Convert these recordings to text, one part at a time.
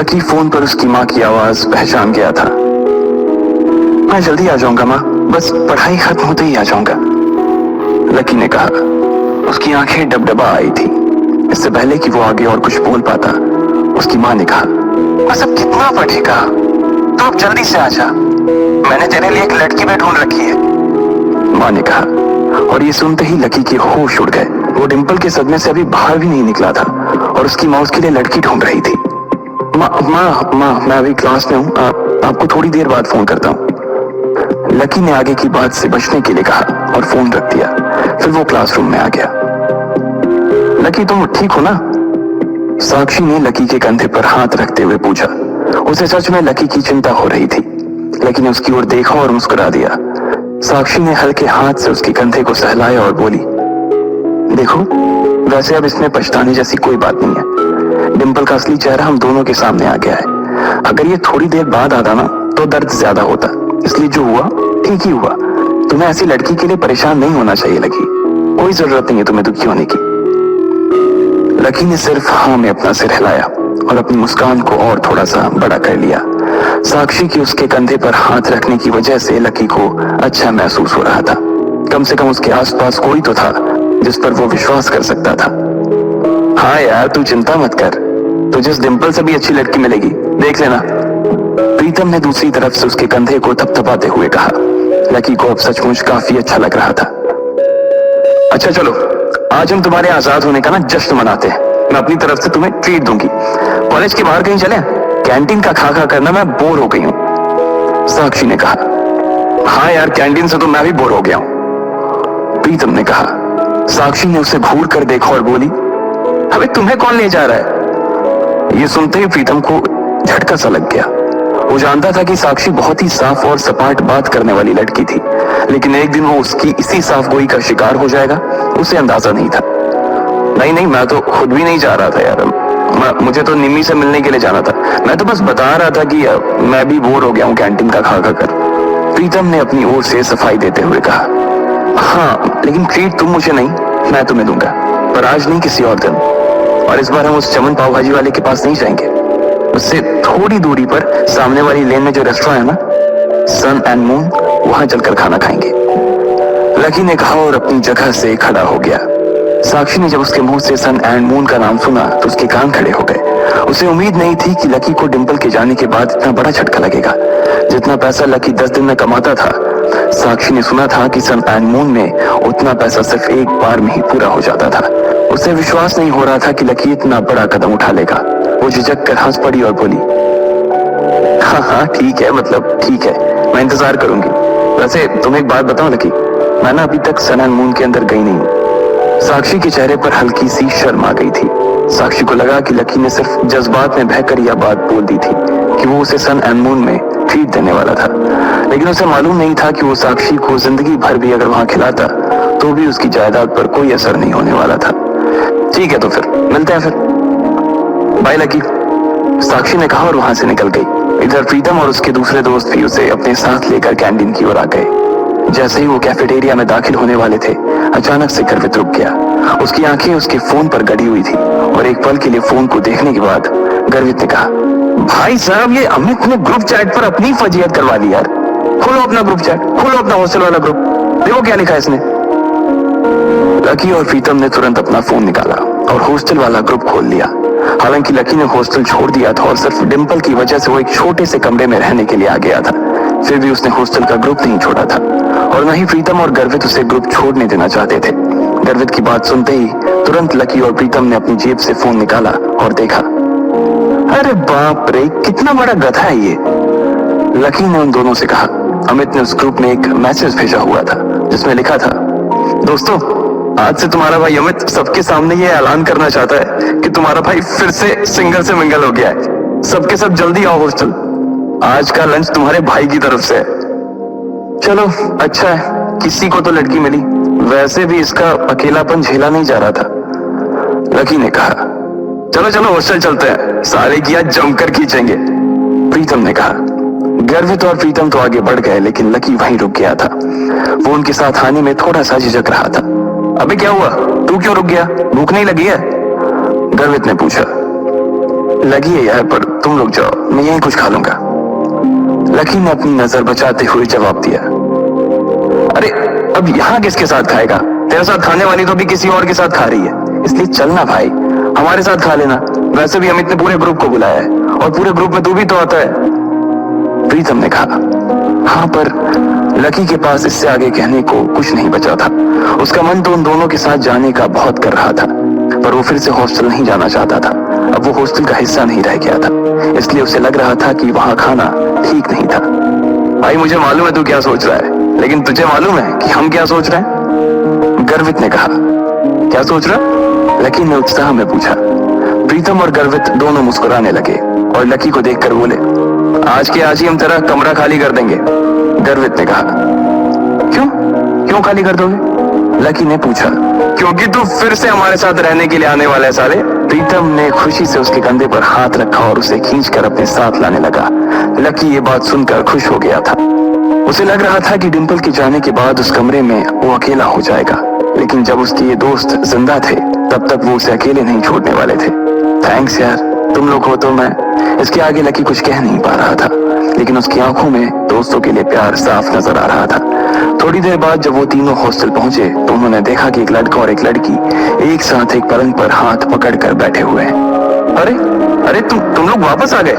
Lucky phone पर उसकी माँ की आवाज पहचान गया था। मैं जल्दी आ जाऊंगा माँ, बस पढ़ाई खत्म होते ही आ जाऊंगा, लकी ने कहा। उसकी आंखें डबडबा आई थी। इससे पहले कि वो आगे और कुछ बोल पाता, उसकी माँ ने कहा, बस अब कितना पढ़ेगा, तो अब जल्दी से आ जा, मैंने तेरे लिए एक लड़की भी ढूंढ रखी है, माँ ने कहा। और ये सुनते ही लकी के होश उड़ गए। वो डिंपल के सदमे से अभी बाहर भी नहीं निकला था और उसकी माँ उसके लिए लड़की ढूंढ रही थी। माँ मैं अभी क्लास में हूँ, आपको थोड़ी देर बाद फोन करता हूँ, लकी ने आगे की बात से बचने के लिए कहा और फोन रख दिया। फिर वो क्लासरूम में आ गया। लकी तुम ठीक हो ना? साक्षी ने लकी के कंधे पर हाथ रखते हुए पूछा। उसे सच में लकी की चिंता हो रही थी। लकी ने उसकी ओर देखा और मुस्कुरा दिया। साक्षी ने हल्के हाथ से उसके कंधे को सहलाया और बोली, देखो वैसे अब इसमें पछताने जैसी कोई बात नहीं है। डिंपल का असली चेहरा हम दोनों के सामने आ गया है। अगर ये थोड़ी देर बाद आता ना तो दर्द ज्यादा होता, इसलिए जो हुआ ठीक ही हुआ। तुम्हें ऐसी लड़की के लिए परेशान नहीं होना चाहिए लकी, कोई जरूरत नहीं है तुम्हें दुखी होने की। लकी ने सिर्फ हाँ में अपना सिर हिलाया और अपनी मुस्कान को और थोड़ा सा बड़ा कर लिया। साक्षी की उसके कंधे पर हाथ रखने की वजह से लकी को अच्छा महसूस हो रहा था। कम से कम उसके आसपास कोई तो था जिस पर वो विश्वास कर सकता था। हाँ यार तू चिंता मत कर, तुझे इस डिंपल से भी अच्छी लड़की मिलेगी, देख लेना, प्रीतम ने दूसरी तरफ से उसके कंधे को थपथपाते हुए कहा। लकी को अब सचमुच काफी अच्छा लग रहा था। अच्छा चलो आज हम तुम्हारे आजाद होने का ना जश्न मनाते हैं। मैं अपनी तरफ से तुम्हें ट्रीट दूंगी। कॉलेज के बाहर कहीं चले? कैंटीन का खा खा करना मैं बोर हो गई हूँ, साक्षी ने कहा। हाँ यार कैंटीन से तो मैं भी बोर हो गया हूँ, प्रीतम ने कहा। साक्षी ने उसे घूर कर देखा और बोली, अबे तुम्हें कौन ले जा रहा है? ये सुनते ही प्रीतम को झटका सा लग गया। वो जानता था कि साक्षी बहुत ही साफ और सपाट बात करने वाली लड़की थी, लेकिन एक दिन वो उसकी इसी साफ गोई का शिकार हो जाएगा, उसे अंदाजा नहीं था। नहीं मैं तो खुद भी नहीं जा रहा था यार, मुझे तो निम्मी से मिलने के लिए जाना था। मैं तो बस बता रहा था कि मैं भी बोर हो गया हूँ कैंटीन का खा खा कर, प्रीतम ने अपनी ओर से सफाई देते हुए कहा। हाँ लेकिन ट्रीट तुम मुझे नहीं, मैं तुम्हें दूंगा, पर आज नहीं किसी और दिन। और इस बार हम उस चमन पाव भाजी वाले के पास नहीं जाएंगे, उससे थोड़ी दूरी पर सामने वाली लेन में जो रेस्टोरेंट है ना, सन एंड मून, वहां चलकर खाना खाएंगे, लकी ने कहा और अपनी जगह से खड़ा हो गया। साक्षी ने जब उसके मुंह से सन एंड मून का नाम सुना तो उसके कान खड़े हो गए। उसे उम्मीद नहीं थी कि लकी को डिंपल के जाने के बाद इतना बड़ा झटका लगेगा। जितना पैसा लकी 10 दिन में कमाता था, साक्षी ने सुना था कि सन एंड मून में उतना पैसा सिर्फ एक बार में ही पूरा हो जाता था। उसे विश्वास नहीं हो रहा था कि लकी इतना बड़ा कदम उठा लेगा। वो झिझक कर हंस पड़ी और बोली, हाँ ठीक है, मतलब ठीक है, मैं इंतजार करूंगी। वैसे तुम्हें एक बात बताऊं लकी, मैं ना अभी तक सन एंड मून के अंदर गई नहीं। साक्षी के चेहरे पर हल्की सी शर्म आ गई थी। साक्षी को लगा कि लकी ने सिर्फ जज्बात में बहकर यह बात बोल दी थी कि वो उसे सन एंड मून में ट्रीट देने वाला था, लेकिन उसे मालूम नहीं था कि वो साक्षी को जिंदगी भर भी अगर वहां खिलाता तो भी उसकी जायदाद पर कोई असर नहीं होने वाला था। ठीक है तो फिर मिलते हैं, फिर बाय लकी, साक्षी ने कहा और वहां से निकल गई। इधर प्रीतम और उसके दूसरे दोस्त भी उसे अपने साथ लेकर कैंटीन की ओर आ गए। जैसे ही वो कैफेटेरिया में दाखिल होने वाले थे, अचानक से गर्वित रुक गया। उसकी आंखें उसके फोन पर गड़ी हुई थी और एक पल के लिए फोन को देखने के बाद गर्वित ने कहा, भाई साहब ये अमित ने ग्रुप चैट पर अपनी फजीयत करवा दी यार। खोलो अपना ग्रुप चैट, खोलो अपना हॉस्टल वाला ग्रुप, देखो क्या लिखा है इसने। लकी और प्रीतम ने तुरंत अपना फोन निकाला और हॉस्टल वाला ग्रुप खोल लिया। हालांकि लकी ने हॉस्टल छोड़ दिया था और सिर्फ डिंपल की वजह से वो एक छोटे से कमरे में रहने के लिए आ गया था, फिर भी उसने हॉस्टल का ग्रुप नहीं छोड़ा था और न ही प्रीतम और गर्वित उसे ग्रुप छोड़ने देना चाहते थे। गर्वित की बात सुनते ही तुरंत लकी और प्रीतम ने अपनी जेब से फोन निकाला और देखा। अरे बाप रे, कितना बड़ा गधा है ये, लकी ने उन दोनों से कहा। अमित ने उस ग्रुप में एक मैसेज भेजा हुआ था जिसमें लिखा था, दोस्तों आज से तुम्हारा भाई अमित सबके सामने ये ऐलान करना चाहता है कि तुम्हारा भाई फिर से सिंगल से मिंगल हो गया है। सबके सब जल्दी आओ हॉस्टल, आज का लंच तुम्हारे भाई की तरफ से है। चलो अच्छा है, किसी को तो लड़की मिली, वैसे भी इसका अकेलापन झेला नहीं जा रहा था, लकी ने कहा। चलो चलो हॉस्टल चलते हैं, सारे की आज जमकर खींचेंगे, प्रीतम ने कहा। गर्वित और प्रीतम तो आगे बढ़ गए, लेकिन लकी वहीं रुक गया था। वो उनके साथ आने में थोड़ा सा झिझक रहा था। अबे क्या हुआ, तू क्यों रुक गया, भूख नहीं लगी है, गर्वित ने पूछा। लगी है यार, पर तुम लोग जाओ, मैं यहीं कुछ खा लूंगा। लकी ने अपनी नजर बचाते हुए जवाब दिया, अरे अब यहाँ किसके साथ खाएगा? तेरे साथ खाने वाली तो भी किसी और के साथ खा रही है, इसलिए चलना भाई, हमारे साथ खा लेना। वैसे भी अमित ने पूरे ग्रुप को बुलाया है और पूरे ग्रुप में तू भी तो आता है। प्रीतम ने कहा, हाँ, पर लकी के पास इससे आगे कहने को कुछ नहीं बचा था। उसका मन तो उन दोनों के साथ जाने का बहुत कर रहा था, पर वो फिर से हॉस्टल नहीं जाना चाहता था। अब वो हॉस्टल का हिस्सा नहीं रह गया था, इसलिए उसे लग रहा था कि वहां खाना ठीक नहीं था। भाई मुझे मालूम है तू क्या सोच रहा है, लेकिन तुझे मालूम है कि हम क्या सोच रहे हैं? गर्वित ने कहा, क्या सोच रहा? लकी ने उत्साह में पूछा। प्रीतम और गर्वित दोनों मुस्कुराने लगे और लकी को देखकर बोले, आज के आज ही हम तेरा कमरा खाली कर देंगे। गर्वित ने कहा, क्यों क्यों खाली कर दोगे? लकी ने पूछा। क्योंकि तू फिर से हमारे साथ रहने के लिए आने वाला है साले। प्रीतम ने खुशी से उसके कंधे पर हाथ रखा और उसे खींचकर अपने साथ लाने लगा। लकी ये बात सुनकर खुश हो गया था। उसे लग रहा था कि डिंपल के जाने के बाद उस कमरे में वो अकेला हो जाएगा, लेकिन जब उसके ये दोस्त जिंदा थे तब तक वो उसे अकेले नहीं छोड़ने वाले थे। थैंक्स यार, तुम लोग हो तो मैं। इसके आगे लकी कुछ कह नहीं पा रहा था, लेकिन उसकी आंखों में दोस्तों के लिए प्यार साफ नजर आ रहा था। थोड़ी देर बाद जब वो तीनों हॉस्टल पहुंचे तो उन्होंने देखा कि एक लड़का और एक लड़की एक साथ एक पलंग पर हाथ पकड़कर बैठे हुए हैं। अरे अरे तुम लोग वापस आ गए?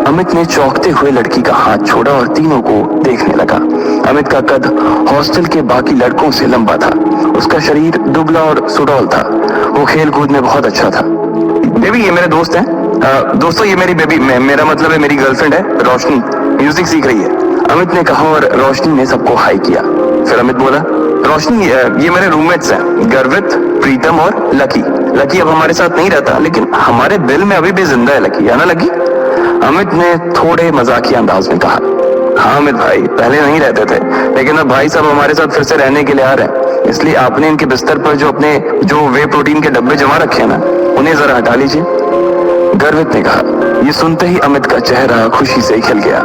अमित ने चौंकते हुए लड़की का हाथ छोड़ा और तीनों को देखने लगा। अमित का कद हॉस्टल के बाकी लड़कों से लंबा था। उसका शरीर दुबला और सुडौल था। वो खेल कूद में बहुत अच्छा था। बेबी ये मेरे दोस्त हैं। दोस्तों ये मेरी बेबी, मेरा मतलब है मेरी गर्लफ्रेंड है रोशनी, म्यूजिक सीख रही है। अमित ने कहा और रोशनी ने सबको हाई किया। फिर अमित बोला, रोशनी ये मेरे रूममेट्स हैं, गर्वित, प्रीतम और लकी। लकी अब हमारे साथ नहीं रहता, लेकिन हमारे दिल में अभी भी जिंदा है लकी, है ना लकी? अमित ने थोड़े मजाकिया अंदाज में कहा। हाँ अमित भाई, पहले नहीं रहते थे, लेकिन अब भाई साहब हमारे साथ फिर से रहने के लिए आ रहे हैं, इसलिए आपने इनके बिस्तर पर जो वे प्रोटीन के डब्बे जमा रखे हैं ना, उन्हें जरा हटा लीजिए। गर्वित ने कहा। ये सुनते ही अमित का चेहरा खुशी से खिल गया।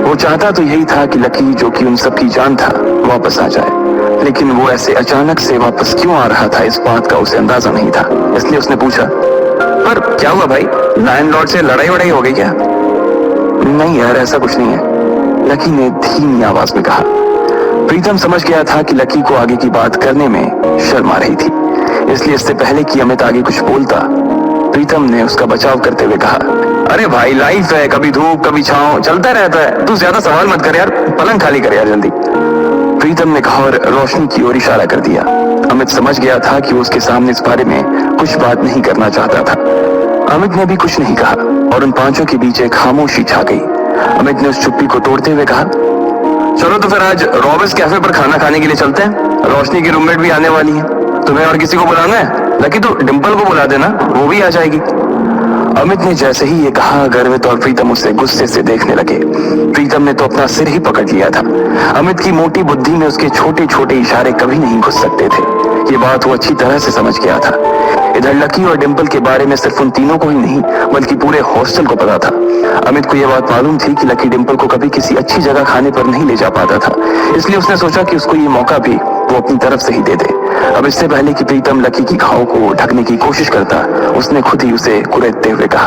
वो चाहता तो यही था कि लकी, जो कि उन सबकी जान था, वापस आ जाए, लेकिन वो ऐसे अचानक से वापस क्यों आ रहा था इस बात का उसे अंदाजा नहीं था। इसलिए उसने पूछा, पर क्या हुआ भाई, लैंडलॉर्ड से लड़ाई वड़ाई हो गई क्या? नहीं यार, ऐसा कुछ नहीं है, लकी ने धीमी आवाज में कहा। प्रीतम समझ गया था कि लकी को आगे की बात करने में शर्म आ रही थी, इसलिए इससे पहले कि अमित आगे कुछ बोलता, प्रीतम ने उसका बचाव करते हुए कहा, अरे भाई लाइफ है, कभी धूप कभी छांव, चलता रहता है, तू ज्यादा सवाल मत कर यार, पलंग खाली कर यार जल्दी। प्रीतम ने कहा और रोशनी की ओर इशारा कर दिया। अमित समझ गया था कि वो उसके सामने इस बारे में कुछ बात नहीं करना चाहता था। अमित ने भी कुछ नहीं कहा और उन पांचों के बीच एक खामोशी छा गई। अमित ने उस चुप्पी को तोड़ते हुए कहा, चलो तो फिर आज रॉबिन्स कैफे पर खाना खाने के लिए चलते हैं, रोशनी की रूममेट भी आने वाली है, तुम्हें और किसी को बुलाना है? लकी तो डिंपल को बुला देना, वो भी आ जाएगी। अमित ने जैसे ही ये कहा, गर्वित और प्रीतम उसे गुस्से से देखने लगे। प्रीतम ने तो अपना सिर ही पकड़ लिया था। अमित की मोटी बुद्धि में उसके छोटे छोटे इशारे कभी नहीं घुस सकते थे। ये बात वो अच्छी तरह से समझ गया था। इधर लकी और डिंपल के बारे में सिर्फ उन तीनों को ही नहीं, बल्कि पूरे हॉस्टल को पता था। अमित को यह बात मालूम थी कि लकी डिंपल को कभी किसी अच्छी जगह खाने पर नहीं ले जा पाता था, इसलिए उसने सोचा कि उसको ये मौका भी वो अपनी तरफ से ही दे दे। अब इससे पहले कि प्रीतम लकी की घाव को ढकने की कोशिश करता, उसने खुद ही उसे कुरेदते हुए कहा,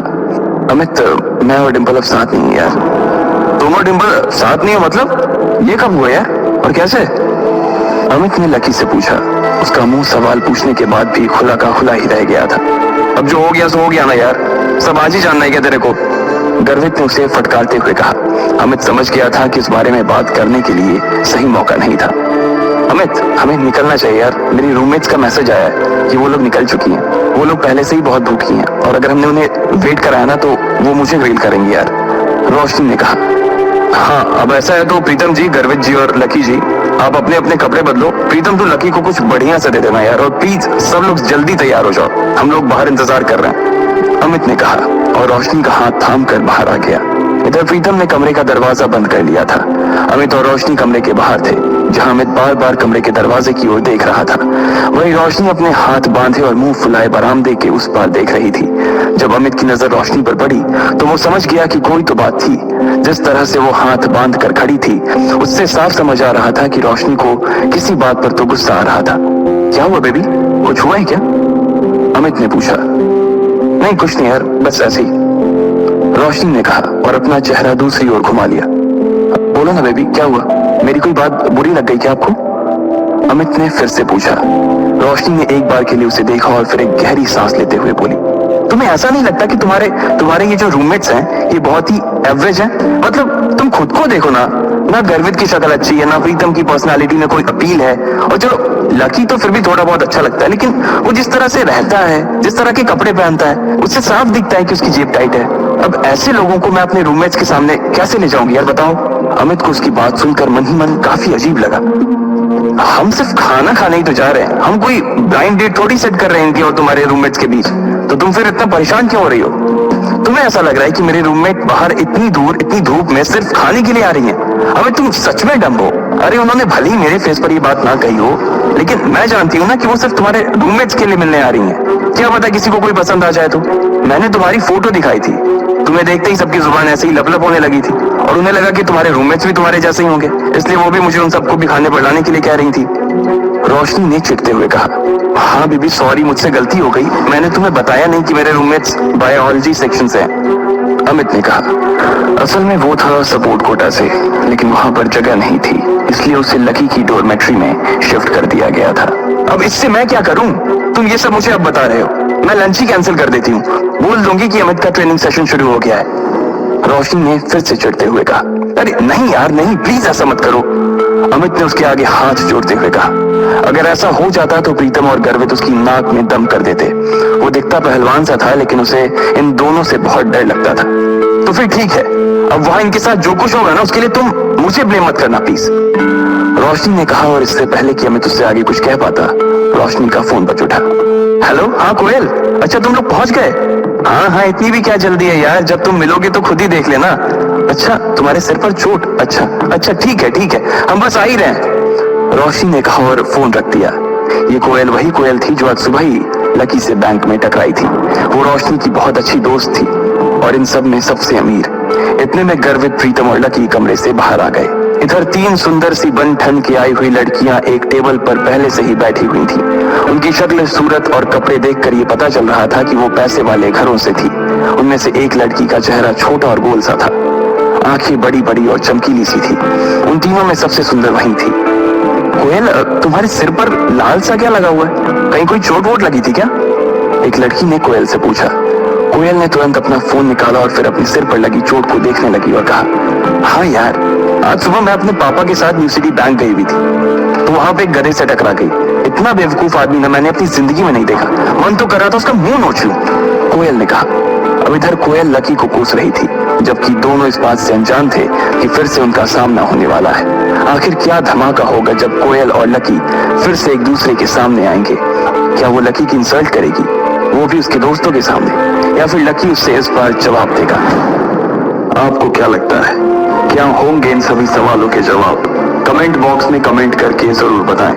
अमित मैं और डिंपल अब साथ नहीं है यार। तुम और डिंपल साथ नहीं हो मतलब? ये कब हुआ यार और कैसे? अमित ने लकी से पूछा। उसका मुंह सवाल पूछने के बाद भी खुला का खुला ही रह गया था। अब जो हो गया सो हो गया ना यार, सब आज ही जानना है क्या तेरे को? गर्वित ने उसे फटकारते हुए कहा। अमित समझ गया था कि इस बारे में बात करने के लिए सही मौका नहीं था। अमित हमें निकलना चाहिए यार, मेरी रूममेट्स का मैसेज आया है कि वो लोग निकल चुकी हैं। वो लोग पहले से ही बहुत भूखी हैं और अगर हमने उन्हें वेट कराया ना तो वो मुझे ग्रिल करेंगी यार, रोशनी ने कहा। हाँ अब ऐसा है तो प्रीतम जी, गर्वित जी और लकी जी, आप अपने अपने कपड़े बदलो। प्रीतम तो लकी को कुछ बढ़िया से दे देना यार, और प्लीज सब लोग जल्दी तैयार हो जाओ, हम लोग बाहर इंतजार कर रहे हैं, अमित ने कहा और रोशनी का हाथ थाम कर बाहर आ गया। इधर प्रीतम ने कमरे का दरवाजा बंद कर लिया था। अमित और रोशनी कमरे के बाहर थे, जहां अमित बार बार कमरे के दरवाजे की ओर देख रहा था। वही रोशनी अपने हाथ बांधे और मुंह फुलाए बरामदे के उस पार देख रही थी। जब अमित की नजर रोशनी पर पड़ी तो वो समझ गया कि कोई तो बात थी। जिस तरह से वो हाथ बांध कर खड़ी थी, उससे साफ समझ आ रहा था कि रोशनी को किसी बात पर तो गुस्सा आ रहा था। क्या हुआ बेबी, कुछ हुआ है क्या? अमित ने पूछा। नहीं कुछ नहीं यार, बस ऐसे ही। रोशनी ने कहा और अपना चेहरा दूसरी ओर घुमा लिया। बोलो ना बेबी, क्या हुआ? मेरी कोई बात बुरी लग गई क्या आपको? अमित ने फिर से पूछा। रोशनी ने एक बार के लिए उसे देखा और फिर एक गहरी सांस लेते हुए बोली, तुम्हें ऐसा नहीं लगता कि तुम्हारे ये जो रूममेट्स हैं ये बहुत ही एवरेज हैं? मतलब तुम खुद को देखो ना गर्वित की शक्ल अच्छी है, ना प्रीतम की पर्सनालिटी में कोई अपील है, और चलो लकी तो फिर भी थोड़ा बहुत अच्छा लगता है, लेकिन वो जिस तरह से रहता है, जिस तरह के कपड़े पहनता है, उससे साफ दिखता है कि उसकी जेब टाइट है। अब ऐसे लोगों को मैं अपने रूममेट्स के सामने कैसे ले जाऊंगी यार, बताओ? अमित को उसकी बात सुनकर मन ही मन काफी अजीब लगा। हम सिर्फ खाना खाने ही तो जा रहे हैं, हम कोई ब्लाइंड डेट थोड़ी सेट कर रहे हैं इनके और तुम्हारे रूममेट्स के बीच। तो तुम फिर इतना परेशान क्यों हो रही हो? तुम्हें ऐसा लग रहा है कि मेरे रूममेट बाहर इतनी दूर इतनी धूप में सिर्फ खाने के लिए आ रही हैं? अबे तुम सच में डम्ब हो। अरे उन्होंने भले ही मेरे फेस पर ये बात ना कही हो, लेकिन मैं जानती हूँ ना कि वो सिर्फ तुम्हारे रूममेट्स के लिए मिलने आ रही हैं। क्या पता किसी को कोई पसंद आ जाए तो। मैंने तुम्हारी फोटो दिखाई थी, तुम्हें देखते ही सबकी जुबान ऐसे ही लप-लप होने लगी थी, और उन्हें लगा कि तुम्हारे रूममेट्स भी तुम्हारे जैसे ही होंगे, इसलिए वो भी मुझे उन सबको भी खाने पर लाने के लिए कह रही थी। रोशनी ने चिढ़ते हुए कहा, हाँ बेबी सॉरी, मुझसे गलती हो गई, मैंने तुम्हें बताया नहीं कि मेरे रूममेट्स बायोलॉजी सेक्शन से हैं। अमित ने कहा, असल में वो था सपोर्ट कोटा से, लेकिन वहां पर जगह नहीं थी, इसलिए उसे लकी की डोरमेट्री में शिफ्ट कर दिया गया था। अब इससे मैं क्या करूं? तुम ये सब मुझे अब बता रहे हो। मैं लंच ही कैंसिल कर देती हूँ, बोल दूंगी कि अमित का ट्रेनिंग सेशन शुरू हो गया है। रोशनी ने फिर से चिढ़ते हुए कहा, अरे नहीं यार नहीं, प्लीज ऐसा मत करो। अमित ने उसके आगे हाथ जोड़ते हुए कहा, अगर ऐसा हो जाता तो प्रीतम और गर्वित उसकी नाक में दम कर देते। वो दिखता पहलवान सा था, लेकिन उसे इन दोनों से बहुत डर लगता था। तो फिर ठीक है, अब वहां इनके साथ जो कुछ होगा ना उसके लिए तुम मुझे ब्लेम मत करना प्लीज। रोशनी ने कहा, और इससे पहले कि अमित उससे आगे कुछ कह पाता, रोशनी का फोन बज उठा। हेलो, हाँ कोयल, अच्छा तुम लोग पहुंच गए? हाँ, इतनी भी क्या जल्दी है यार, जब तुम मिलोगे तो खुद ही देख लेना। अच्छा, तुम्हारे सिर पर चोट? अच्छा ठीक है, हम बस आ ही रहे हैं, रोशनी ने कहा और फोन रख दिया। ये कोयल वही कोयल थी जो आज सुबह ही लकी से बैंक में टकराई थी। वो रोशनी की बहुत अच्छी दोस्त थी और इन सब में सबसे अमीर। इतने में गर्वित, प्रीतम और लकी कमरे से बाहर आ गए। इधर 3 सुंदर सी बन ठन के आई हुई लड़कियां एक टेबल पर पहले से ही बैठी हुई थी। उनकी शक्ल, सूरत और कपड़े देखकर ये पता चल रहा था कि वो पैसे वाले घरों से थी। उनमें से एक लड़की का चेहरा छोटा और गोल सा था, आंखें बड़ी बड़ी और चमकीली सी थी। उन तीनों में सबसे सुंदर वही थी। कोयल, तुम्हारे सिर पर लाल सा क्या लगा हुआ है? कहीं कोई चोट वोट लगी थी क्या? एक लड़की ने कोयल से पूछा। कोयल ने तुरंत अपना फोन निकाला और फिर अपने सिर पर लगी चोट को देखने लगी और कहा, हाँ यार, आज सुबह मैं अपने पापा के साथ न्यू सिटी बैंक गई हुई थी, तो वहां पे एक गधे से टकरा गई। इतना बेवकूफ आदमी ना मैंने अपनी जिंदगी में नहीं देखा, मन तो कर रहा था उसका मुंह नोच लूं। कोयल ने कहा। अब इधर कोयल लकी को कोस रही थी, जबकि दोनों इस बात से अनजान थे कि फिर से उनका सामना होने वाला है। आखिर क्या धमाका होगा जब कोयल और लकी फिर से एक दूसरे के सामने आएंगे? क्या वो लकी की इंसल्ट करेगी, वो भी उसके दोस्तों के सामने, या फिर लकी उससे इस बार जवाब देगा? आपको क्या लगता है, क्या होंगे इन सभी सवालों के जवाब? कमेंट बॉक्स में कमेंट करके जरूर बताएं।